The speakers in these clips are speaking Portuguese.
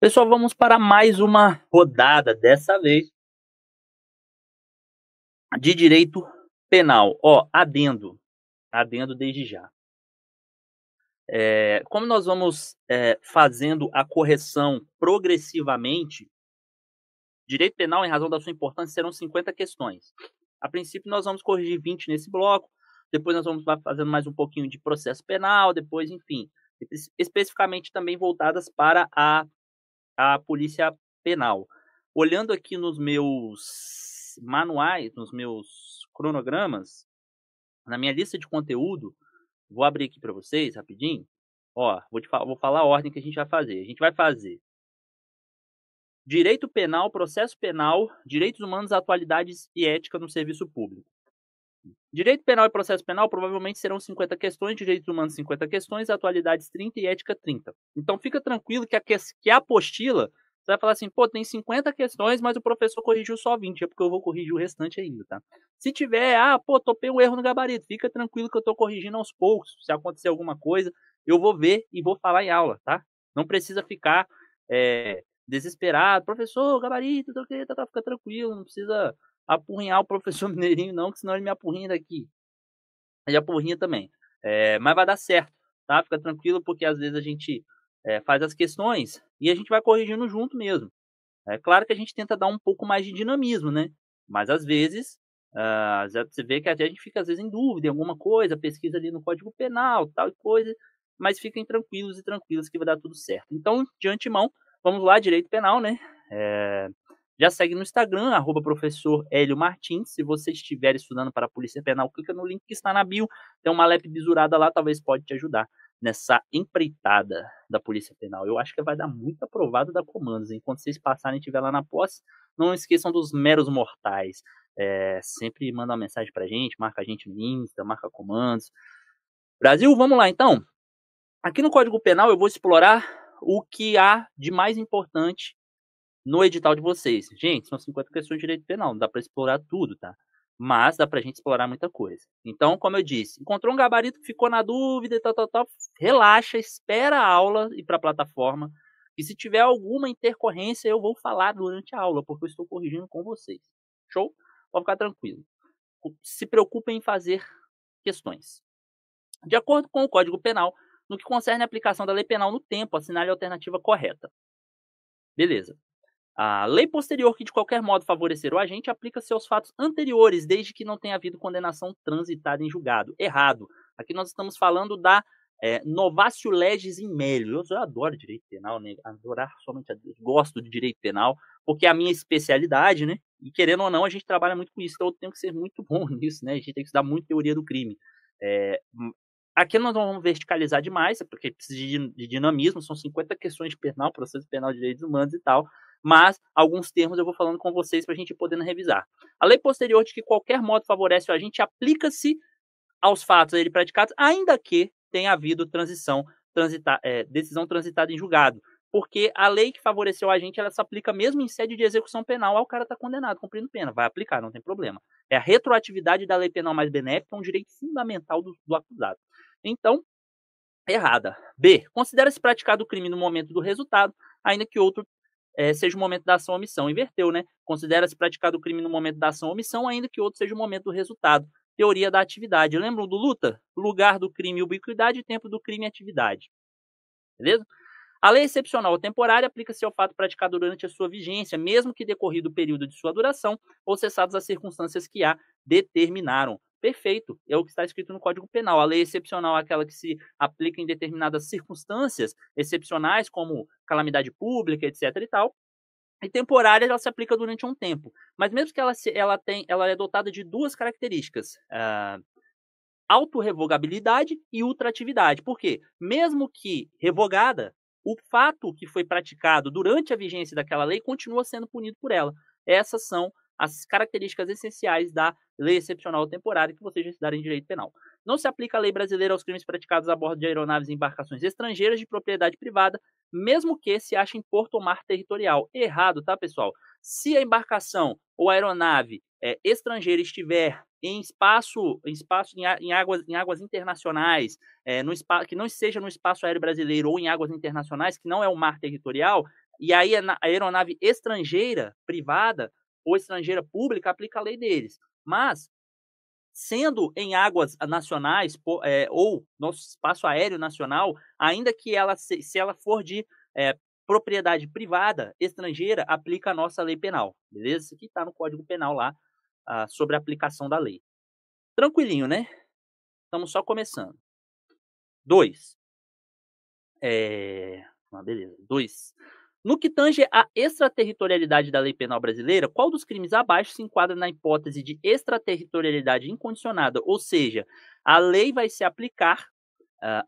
Pessoal, vamos para mais uma rodada, dessa vez, de direito penal. Adendo desde já. Como nós vamos fazendo a correção progressivamente, direito penal, em razão da sua importância, serão 50 questões. A princípio, nós vamos corrigir 20 nesse bloco, depois nós vamos fazendo mais um pouquinho de processo penal, depois, enfim, especificamente também voltadas para a polícia penal. Olhando aqui nos meus manuais, nos meus cronogramas, na minha lista de conteúdo, vou abrir aqui para vocês rapidinho. Vou falar a ordem que a gente vai fazer. A gente vai fazer direito penal, processo penal, direitos humanos, atualidades e ética no serviço público. Direito penal e processo penal provavelmente serão 50 questões, direitos humanos 50 questões, atualidades 30 e ética 30. Então fica tranquilo que a apostila, você vai falar assim, pô, tem 50 questões, mas o professor corrigiu só 20, é porque eu vou corrigir o restante ainda, tá? Se tiver, topei um erro no gabarito, fica tranquilo que eu tô corrigindo aos poucos. Se acontecer alguma coisa, eu vou ver e vou falar em aula, tá? Não precisa ficar desesperado, professor, gabarito, fica tranquilo, não precisa apurrinhar o professor Mineirinho não, que senão ele me apurrinha daqui. Ele apurrinha também. Mas vai dar certo, tá? Fica tranquilo, porque às vezes a gente faz as questões e a gente vai corrigindo junto mesmo. É claro que a gente tenta dar um pouco mais de dinamismo, né? Mas às vezes, você vê que até a gente fica às vezes em dúvida em alguma coisa, pesquisa ali no Código Penal, tal coisa, mas fiquem tranquilos e tranquilas que vai dar tudo certo. Então, de antemão, vamos lá, direito penal, né? Já segue no Instagram, @professor Hélio Martins. Se você estiver estudando para a Polícia Penal, clica no link que está na bio. Tem uma lep bisurada lá, talvez pode te ajudar nessa empreitada da Polícia Penal. Eu acho que vai dar muito aprovado da Comandos. Enquanto vocês passarem e estiver lá na posse, não esqueçam dos meros mortais. Sempre manda uma mensagem pra gente, marca a gente no Insta, marca Comandos. Brasil, vamos lá então. Aqui no Código Penal eu vou explorar o que há de mais importante no edital de vocês. Gente, são 50 questões de direito penal, não dá para explorar tudo, tá? Mas dá pra gente explorar muita coisa. Então, como eu disse, encontrou um gabarito que ficou na dúvida e tal, relaxa, espera a aula ir para a plataforma. E se tiver alguma intercorrência, eu vou falar durante a aula, porque eu estou corrigindo com vocês. Show? Pode ficar tranquilo. Se preocupem em fazer questões. De acordo com o Código Penal, no que concerne a aplicação da lei penal no tempo, assinale a alternativa correta. Beleza. A lei posterior que de qualquer modo favorecer o agente aplica-se aos fatos anteriores, desde que não tenha havido condenação transitada em julgado. Errado. Aqui nós estamos falando da novatio legis in melio. Eu adoro direito penal, né? Adorar somente a Deus. Gosto de direito penal, porque é a minha especialidade, né? E querendo ou não, a gente trabalha muito com isso, então eu tenho que ser muito bom nisso, né? A gente tem que estudar muito teoria do crime. Aqui nós não vamos verticalizar demais, porque precisa de dinamismo, são 50 questões de penal, processo penal de direitos humanos e tal, mas alguns termos eu vou falando com vocês para a gente poder revisar. A lei posterior de que qualquer modo favorece o agente aplica-se aos fatos a ele praticados, ainda que tenha havido decisão transitada em julgado, porque a lei que favoreceu o agente, ela se aplica mesmo em sede de execução penal, o cara está condenado, cumprindo pena, vai aplicar, não tem problema. É a retroatividade da lei penal mais benéfica, um direito fundamental do acusado. Então, errada. B. Considera-se praticado o crime no momento do resultado, ainda que outro seja o momento da ação ou omissão. Inverteu, né? Considera-se praticado o crime no momento da ação ou omissão, ainda que outro seja o momento do resultado. Teoria da atividade. Lembram do Luta? Lugar do crime, ubiquidade, tempo do crime e atividade. Beleza? A lei excepcional ou temporária aplica-se ao fato praticado durante a sua vigência, mesmo que decorrido o período de sua duração ou cessadas as circunstâncias que a determinaram. Perfeito, é o que está escrito no Código Penal. A lei excepcional é aquela que se aplica em determinadas circunstâncias excepcionais, como calamidade pública, etc. e tal. E temporária, ela se aplica durante um tempo. Mas mesmo que ela é dotada de duas características. Autorrevogabilidade e ultratividade. Por quê? Mesmo que revogada, o fato que foi praticado durante a vigência daquela lei continua sendo punido por ela. Essas são as características essenciais da lei excepcional temporária que vocês já estudaram em direito penal. Não se aplica a lei brasileira aos crimes praticados a bordo de aeronaves e embarcações estrangeiras de propriedade privada, mesmo que se ache em porto ou mar territorial. Errado, tá, pessoal? Se a embarcação ou a aeronave estrangeira estiver em águas internacionais, que não seja no espaço aéreo brasileiro ou em águas internacionais, que não é o mar territorial, E aí a aeronave estrangeira privada ou estrangeira pública aplica a lei deles. Mas, sendo em águas nacionais ou nosso espaço aéreo nacional, ainda que ela se ela for de propriedade privada estrangeira, aplica a nossa lei penal, beleza? Isso aqui está no Código Penal lá, sobre a aplicação da lei. Tranquilinho, né? Estamos só começando. 2. Beleza. 2. No que tange à extraterritorialidade da lei penal brasileira, qual dos crimes abaixo se enquadra na hipótese de extraterritorialidade incondicionada? Ou seja, a lei vai se aplicar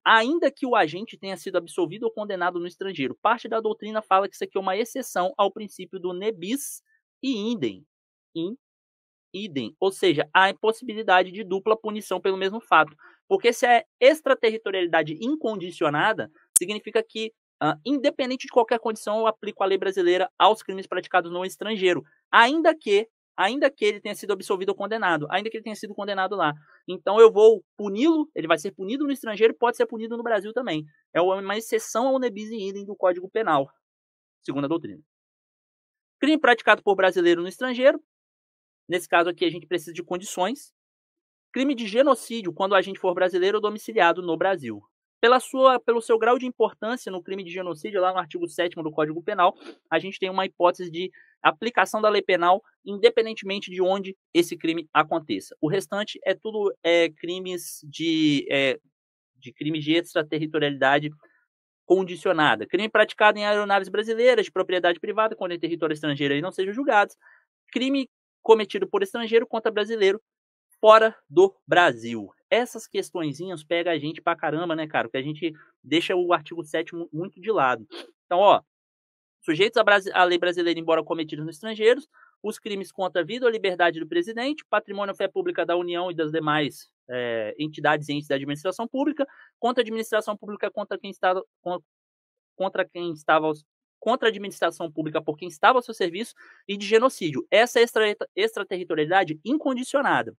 ainda que o agente tenha sido absolvido ou condenado no estrangeiro. Parte da doutrina fala que isso aqui é uma exceção ao princípio do ne bis e idem. Idem, ou seja, há a possibilidade de dupla punição pelo mesmo fato. Porque se é extraterritorialidade incondicionada, significa que, independente de qualquer condição, eu aplico a lei brasileira aos crimes praticados no estrangeiro, ainda que ele tenha sido absolvido ou condenado, ainda que ele tenha sido condenado lá. Então eu vou puni-lo, ele vai ser punido no estrangeiro e pode ser punido no Brasil também. É uma exceção ao ne bis in idem do Código Penal, segundo a doutrina. Crime praticado por brasileiro no estrangeiro. Nesse caso aqui, a gente precisa de condições. Crime de genocídio, quando o agente for brasileiro ou domiciliado no Brasil. Pelo seu grau de importância no crime de genocídio, lá no artigo 7º do Código Penal, a gente tem uma hipótese de aplicação da lei penal, independentemente de onde esse crime aconteça. O restante é tudo crimes de extraterritorialidade condicionada. Crime praticado em aeronaves brasileiras de propriedade privada, quando em território estrangeiro e não sejam julgados. Crime cometido por estrangeiro contra brasileiro fora do Brasil. Essas questõezinhas pegam a gente pra caramba, né, cara? Porque a gente deixa o artigo 7º muito de lado. Então, sujeitos à lei brasileira, embora cometidos no estrangeiro, os crimes contra a vida ou liberdade do presidente, patrimônio ou fé pública da União e das demais entidades e entes da administração pública, contra a administração pública contra a administração pública por quem estava ao seu serviço e de genocídio. Essa extraterritorialidade incondicionada.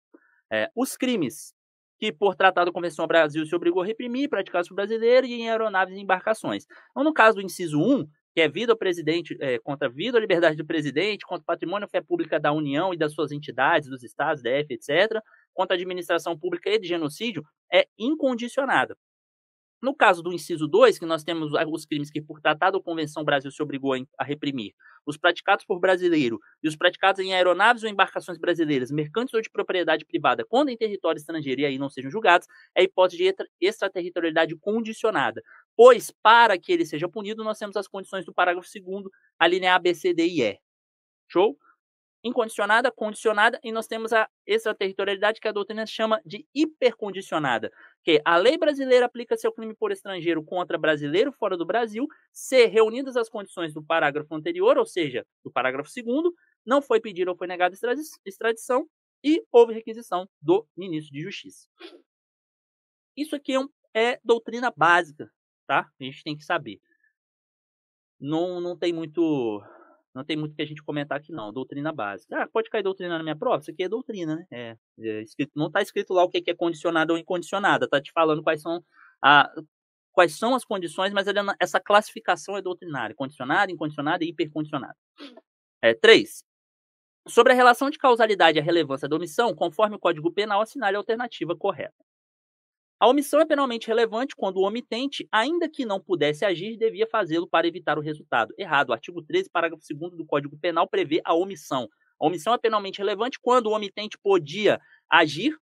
Os crimes que, por tratado da Convenção ao Brasil, se obrigou a reprimir, praticados por brasileiro e em aeronaves e embarcações. Então, no caso do inciso 1, que é vida ao presidente, contra a vida ou liberdade do presidente, contra o patrimônio ou fé pública da União e das suas entidades, dos estados, DF, etc., contra a administração pública e de genocídio, é incondicionada. No caso do inciso 2, que nós temos os crimes que, por tratado ou convenção, o Brasil se obrigou a reprimir, os praticados por brasileiro e os praticados em aeronaves ou embarcações brasileiras, mercantes ou de propriedade privada, quando em território estrangeiro e aí não sejam julgados, é a hipótese de extraterritorialidade condicionada. Pois, para que ele seja punido, nós temos as condições do parágrafo 2º, a linha A, B, C, D e E. Show? Incondicionada, condicionada, e nós temos a extraterritorialidade, que a doutrina chama de hipercondicionada, que a lei brasileira aplica seu crime por estrangeiro contra brasileiro fora do Brasil, se reunidas as condições do parágrafo anterior, ou seja, do parágrafo 2º, não foi pedida ou foi negada extradição e houve requisição do ministro de Justiça. Isso aqui é doutrina básica, tá? A gente tem que saber. Não tem muito que a gente comentar aqui, não. Doutrina básica. Pode cair doutrina na minha prova? Isso aqui é doutrina, né? Não está escrito lá o que é condicionada ou incondicionada. Está te falando quais são as condições, mas essa classificação é doutrinária. Condicionada, incondicionada e hipercondicionada. 3. Sobre a relação de causalidade e a relevância da omissão, conforme o Código Penal, assinale a alternativa correta. A omissão é penalmente relevante quando o omitente, ainda que não pudesse agir, devia fazê-lo para evitar o resultado. Errado. O artigo 13, parágrafo 2º do Código Penal prevê a omissão. A omissão é penalmente relevante quando o omitente podia agir,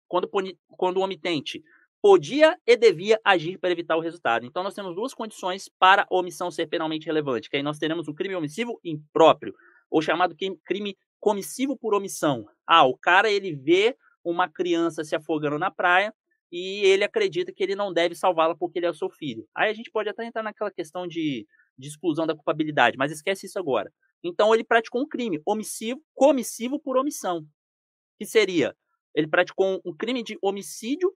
quando o omitente podia e devia agir para evitar o resultado. Então, nós temos duas condições para a omissão ser penalmente relevante, que aí nós teremos o crime omissivo impróprio, ou chamado crime comissivo por omissão. O cara, ele vê uma criança se afogando na praia e ele acredita que ele não deve salvá-la porque ele é o seu filho. Aí a gente pode até entrar naquela questão de exclusão da culpabilidade, mas esquece isso agora. Então ele praticou um crime comissivo por omissão, que seria, ele praticou um crime de homicídio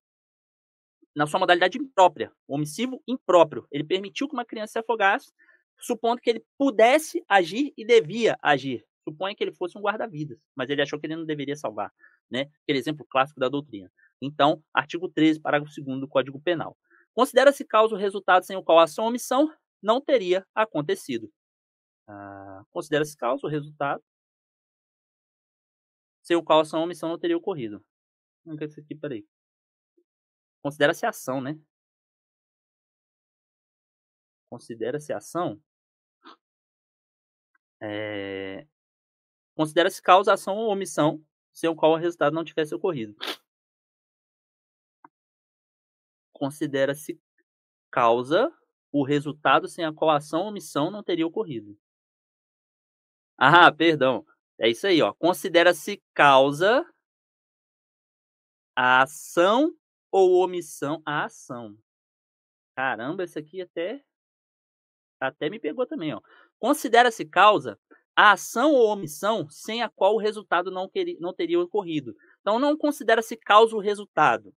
na sua modalidade imprópria, omissivo impróprio. Ele permitiu que uma criança se afogasse, supondo que ele pudesse agir e devia agir. Suponha que ele fosse um guarda-vidas, mas ele achou que ele não deveria salvar, né? Aquele exemplo clássico da doutrina. Então, artigo 13, parágrafo 2º do Código Penal. Considera-se causa o resultado sem o qual a ação ou omissão não teria acontecido. Considera-se causa o resultado, sem o qual a ação ou omissão não teria ocorrido. Não quer dizer aqui, peraí. Considera-se ação, né? Considera-se ação. Considera-se causa, ação ou omissão, sem o qual o resultado não tivesse ocorrido. Considera-se causa o resultado sem a qual a ação ou omissão não teria ocorrido. Perdão. É isso aí, ó. Considera-se causa a ação ou omissão. A ação. Caramba, esse aqui até me pegou também, ó. Considera-se causa a ação ou omissão sem a qual o resultado não teria ocorrido. Então, não considera-se causa o resultado.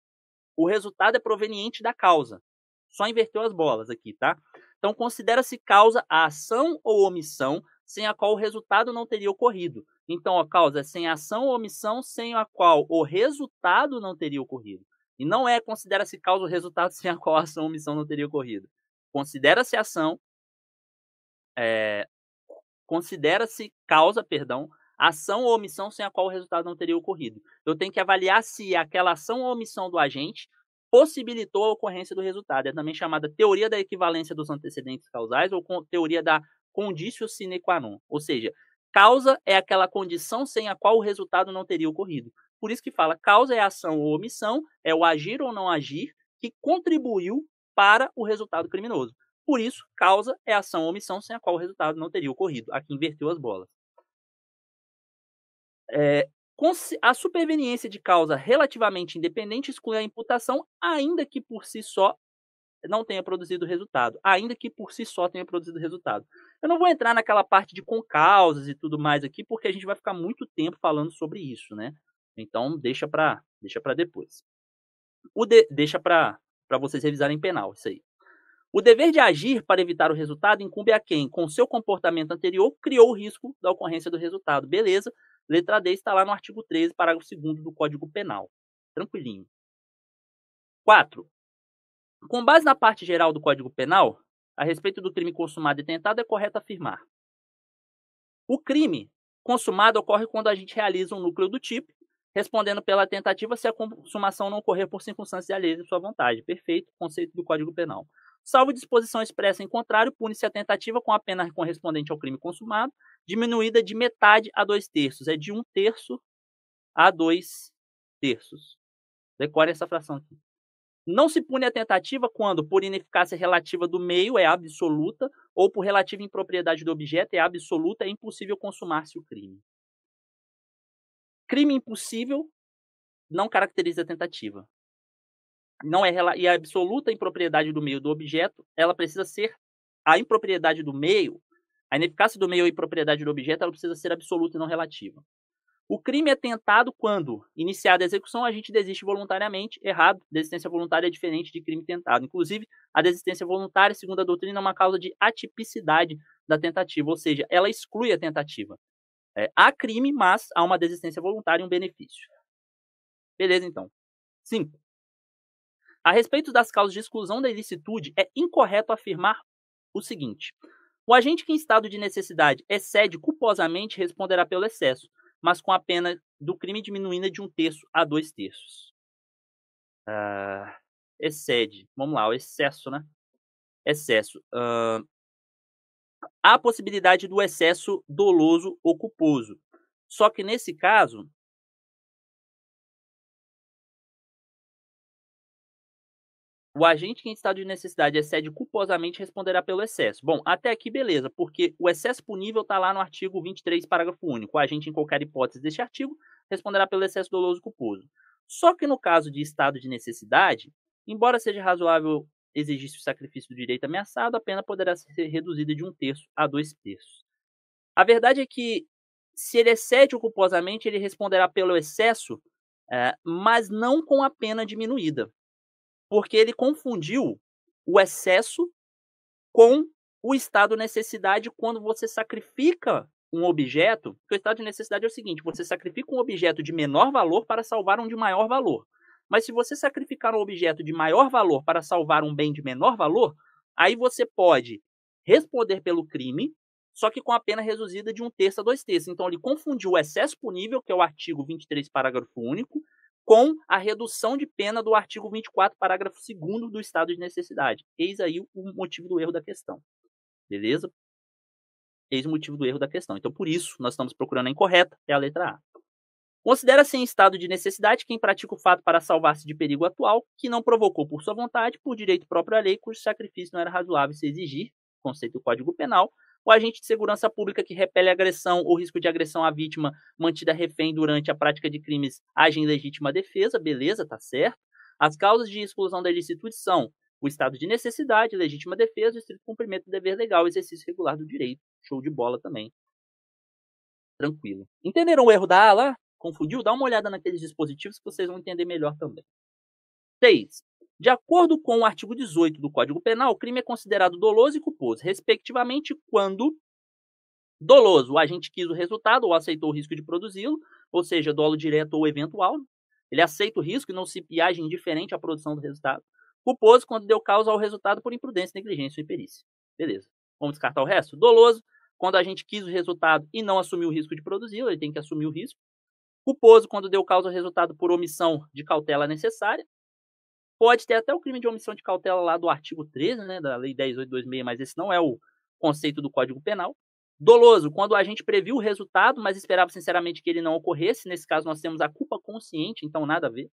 O resultado é proveniente da causa. Só inverteu as bolas aqui, tá? Então, considera-se causa a ação ou omissão sem a qual o resultado não teria ocorrido. Então, a causa é sem ação ou omissão sem a qual o resultado não teria ocorrido. E não é considera-se causa o resultado sem a qual a ação ou omissão não teria ocorrido. Considera-se causa, ação ou omissão sem a qual o resultado não teria ocorrido. Eu tenho que avaliar se aquela ação ou omissão do agente possibilitou a ocorrência do resultado. É também chamada teoria da equivalência dos antecedentes causais ou teoria da conditio sine qua non. Ou seja, causa é aquela condição sem a qual o resultado não teria ocorrido. Por isso que fala causa é a ação ou omissão, é o agir ou não agir que contribuiu para o resultado criminoso. Por isso, causa é a ação ou omissão sem a qual o resultado não teria ocorrido. Aqui inverteu as bolas. A superveniência de causa relativamente independente exclui a imputação, ainda que por si só não tenha produzido resultado. Ainda que por si só tenha produzido resultado. Eu não vou entrar naquela parte de concausas e tudo mais aqui, porque a gente vai ficar muito tempo falando sobre isso, né? Então, deixa para depois. Deixa para vocês revisarem penal, isso aí. O dever de agir para evitar o resultado incumbe a quem, com seu comportamento anterior, criou o risco da ocorrência do resultado. Beleza. Letra D está lá no artigo 13, parágrafo 2º do Código Penal. Tranquilinho. 4. Com base na parte geral do Código Penal, a respeito do crime consumado e tentado, é correto afirmar: o crime consumado ocorre quando a gente realiza um núcleo do tipo, respondendo pela tentativa se a consumação não ocorrer por circunstâncias alheias de sua vontade. Perfeito, conceito do Código Penal. Salvo disposição expressa em contrário, pune-se a tentativa com a pena correspondente ao crime consumado, diminuída de metade a 2/3. É de 1/3 a 2/3. Decore essa fração aqui. Não se pune a tentativa quando, por ineficácia relativa do meio, é absoluta, ou por relativa impropriedade do objeto, é absoluta, é impossível consumar-se o crime. Crime impossível não caracteriza a tentativa. E a absoluta impropriedade do meio do objeto, ela precisa ser a impropriedade do meio, a ineficácia do meio e impropriedade do objeto, ela precisa ser absoluta e não relativa. O crime é tentado quando, iniciada a execução, a gente desiste voluntariamente. Errado. Desistência voluntária é diferente de crime tentado. Inclusive, a desistência voluntária, segundo a doutrina, é uma causa de atipicidade da tentativa, ou seja, ela exclui a tentativa. Há crime, mas há uma desistência voluntária e um benefício. Beleza, então. 5. A respeito das causas de exclusão da ilicitude, é incorreto afirmar o seguinte: o agente que em estado de necessidade excede culposamente responderá pelo excesso, mas com a pena do crime diminuída de 1/3 a 2/3. Excede. Vamos lá, o excesso, né? Excesso. Há a possibilidade do excesso doloso ou culposo. Só que nesse caso, o agente que em estado de necessidade excede culposamente responderá pelo excesso. Bom, até aqui beleza, porque o excesso punível está lá no artigo 23, parágrafo único. O agente, em qualquer hipótese deste artigo, responderá pelo excesso doloso culposo. Só que no caso de estado de necessidade, embora seja razoável exigir-se o sacrifício do direito ameaçado, a pena poderá ser reduzida de 1/3 a 2/3. A verdade é que, se ele excede culposamente, ele responderá pelo excesso, mas não com a pena diminuída. Porque ele confundiu o excesso com o estado de necessidade quando você sacrifica um objeto. Porque o estado de necessidade é o seguinte: você sacrifica um objeto de menor valor para salvar um de maior valor. Mas se você sacrificar um objeto de maior valor para salvar um bem de menor valor, aí você pode responder pelo crime, só que com a pena reduzida de 1/3 a 2/3. Então, ele confundiu o excesso punível, que é o artigo 23, parágrafo único, com a redução de pena do artigo 24, parágrafo 2º do estado de necessidade. Eis aí o motivo do erro da questão. Beleza? Eis o motivo do erro da questão. Então, por isso, nós estamos procurando a incorreta, é a letra A. Considera-se em estado de necessidade quem pratica o fato para salvar-se de perigo atual, que não provocou por sua vontade, por direito próprio à lei, cujo sacrifício não era razoável se exigir, conceito do Código Penal, o agente de segurança pública que repele agressão ou risco de agressão à vítima mantida refém durante a prática de crimes age em legítima defesa, beleza, tá certo. As causas de exclusão da ilicitude são o estado de necessidade, legítima defesa, o estrito cumprimento do dever legal, exercício regular do direito. Show de bola também. Tranquilo. Entenderam o erro da A lá? Confundiu? Dá uma olhada naqueles dispositivos que vocês vão entender melhor também. 6. De acordo com o artigo 18 do Código Penal, o crime é considerado doloso e culposo, respectivamente, quando doloso, o agente quis o resultado ou aceitou o risco de produzi-lo, ou seja, dolo direto ou eventual. Ele aceita o risco e não se age indiferente à produção do resultado. Culposo, quando deu causa ao resultado por imprudência, negligência ou imperícia. Beleza. Vamos descartar o resto? Doloso, quando a gente quis o resultado e não assumiu o risco de produzi-lo, ele tem que assumir o risco. Culposo, quando deu causa ao resultado por omissão de cautela necessária. Pode ter até o crime de omissão de cautela lá do artigo 13, né, da Lei 10.826, mas esse não é o conceito do Código Penal. Doloso, quando a gente previu o resultado, mas esperava sinceramente que ele não ocorresse. Nesse caso, nós temos a culpa consciente, então nada a ver.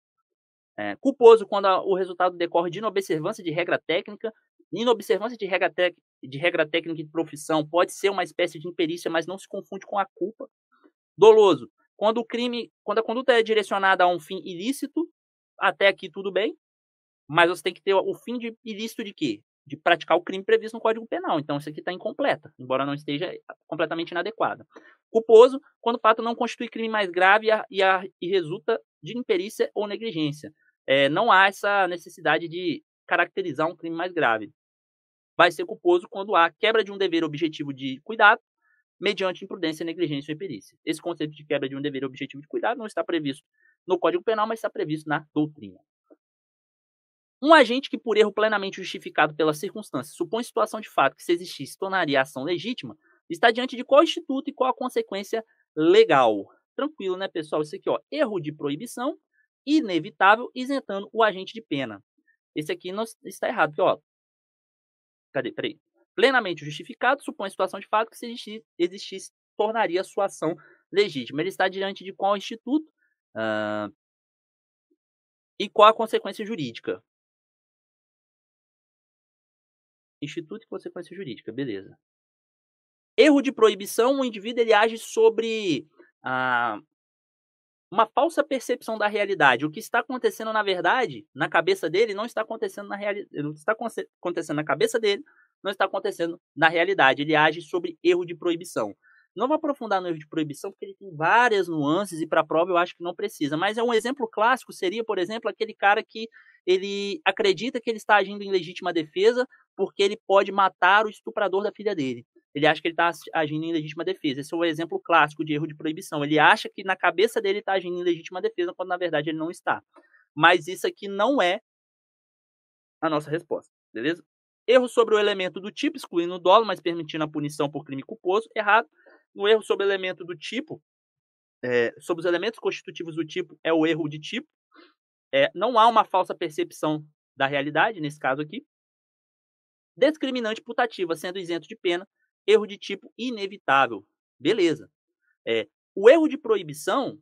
Culposo, quando o resultado decorre de inobservância de regra técnica. Inobservância de regra técnica de profissão pode ser uma espécie de imperícia, mas não se confunde com a culpa. Doloso, quando a conduta é direcionada a um fim ilícito, até aqui tudo bem, mas você tem que ter o fim de ilícito de quê? De praticar o crime previsto no Código Penal. Então, isso aqui está incompleta, embora não esteja completamente inadequada. Culposo, quando o fato não constitui crime mais grave e resulta de imperícia ou negligência. Não há essa necessidade de caracterizar um crime mais grave. Vai ser culposo quando há quebra de um dever objetivo de cuidado, mediante imprudência, negligência ou imperícia. Esse conceito de quebra de um dever objetivo de cuidado não está previsto no Código Penal, mas está previsto na doutrina. Um agente que, por erro plenamente justificado pela circunstância, supõe situação de fato que, se existisse, tornaria a ação legítima, está diante de qual instituto e qual a consequência legal? Tranquilo, né, pessoal? Isso aqui, ó, erro de proibição, inevitável, isentando o agente de pena. Esse aqui não está errado, porque, ó, peraí. Plenamente justificado, supõe situação de fato que, se existisse, tornaria a sua ação legítima. Ele está diante de qual instituto e qual a consequência jurídica? Instituto e consequência jurídica, beleza. Erro de proibição, o indivíduo ele age sobre uma falsa percepção da realidade. O que está acontecendo, na verdade, na cabeça dele, não está acontecendo na realidade. Não está acontecendo na cabeça dele, não está acontecendo na realidade. Ele age sobre erro de proibição. Não vou aprofundar no erro de proibição, porque ele tem várias nuances e para a prova eu acho que não precisa. Mas um exemplo clássico seria, por exemplo, aquele cara que ele acredita que ele está agindo em legítima defesa porque ele pode matar o estuprador da filha dele. Ele acha que ele está agindo em legítima defesa. Esse é o exemplo clássico de erro de proibição. Ele acha que na cabeça dele está agindo em legítima defesa, quando na verdade ele não está. Mas isso aqui não é a nossa resposta, beleza? Erro sobre o elemento do tipo, excluindo o dolo, mas permitindo a punição por crime culposo, errado. No erro sobre o elemento do tipo, sobre os elementos constitutivos do tipo, é o erro de tipo. Não há uma falsa percepção da realidade, nesse caso aqui. Discriminante putativa, sendo isento de pena, erro de tipo inevitável. Beleza. O erro de proibição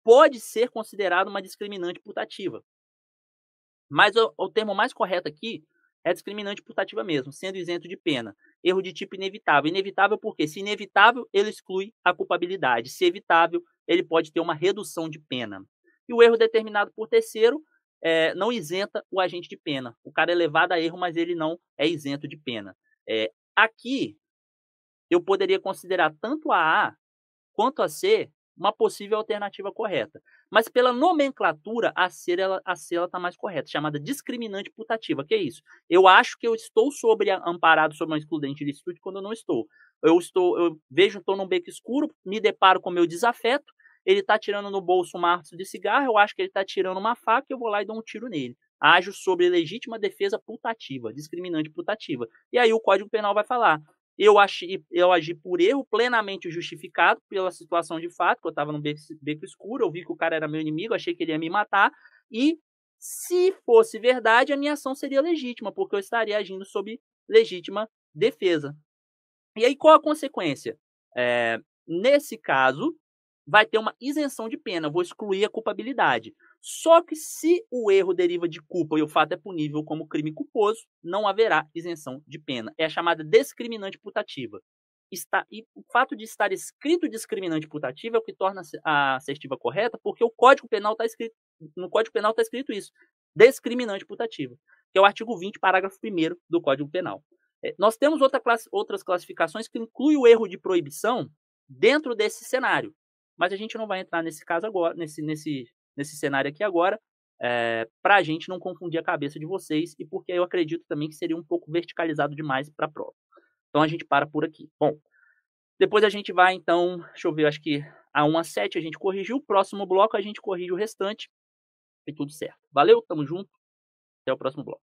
pode ser considerado uma discriminante putativa. Mas o termo mais correto aqui é discriminante putativa mesmo, sendo isento de pena. Erro de tipo inevitável. Inevitável porque, se inevitável, ele exclui a culpabilidade. Se evitável, ele pode ter uma redução de pena. E o erro determinado por terceiro não isenta o agente de pena. O cara é levado a erro, mas ele não é isento de pena. Aqui, eu poderia considerar tanto a A quanto a C uma possível alternativa correta. Mas pela nomenclatura, a C está mais correta, chamada discriminante putativa. Que é isso? Eu acho que eu estou amparado sobre uma excludente de ilicitude quando eu não estou. Eu vejo, estou num beco escuro, me deparo com o meu desafeto, ele está tirando no bolso um maço de cigarro, eu acho que ele está tirando uma faca, eu vou lá e dou um tiro nele. ajo sobre legítima defesa putativa, discriminante putativa. E aí o Código Penal vai falar: eu agi por erro plenamente justificado pela situação de fato, que eu estava no beco escuro, eu vi que o cara era meu inimigo, achei que ele ia me matar, e se fosse verdade, a minha ação seria legítima, porque eu estaria agindo sob legítima defesa. E aí qual a consequência? Nesse caso, vai ter uma isenção de pena, eu vou excluir a culpabilidade. Só que se o erro deriva de culpa e o fato é punível como crime culposo, não haverá isenção de pena. É a chamada discriminante putativa. E o fato de estar escrito discriminante putativa é o que torna a assertiva correta, porque o Código Penal está escrito, no Código Penal está escrito isso, discriminante putativa, que é o artigo 20, parágrafo 1º do Código Penal. Nós temos outras classificações que incluem o erro de proibição dentro desse cenário, mas a gente não vai entrar nesse caso agora, nesse cenário aqui agora, para a gente não confundir a cabeça de vocês e porque eu acredito também que seria um pouco verticalizado demais para a prova. Então a gente para por aqui. Bom, depois a gente vai então, deixa eu ver, acho que a 1 a 7 a gente corrigiu, o próximo bloco a gente corrige o restante e tudo certo. Valeu, tamo junto, até o próximo bloco.